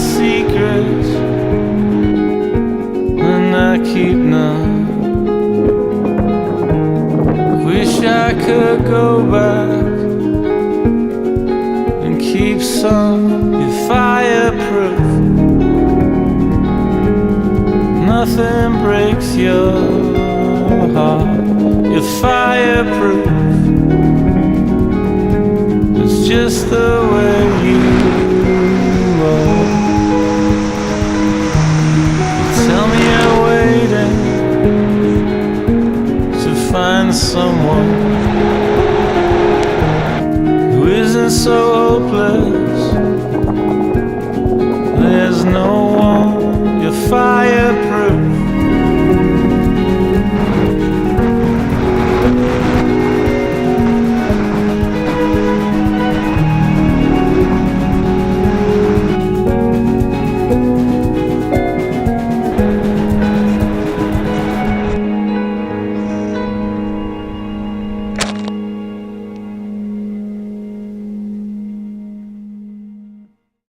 secrets, and I keep none. Wish I could go back and keep some. You're fireproof. Nothing breaks your heart. You're fireproof. It's just the way you are. Tell me you're waiting to find someone who isn't so hopeless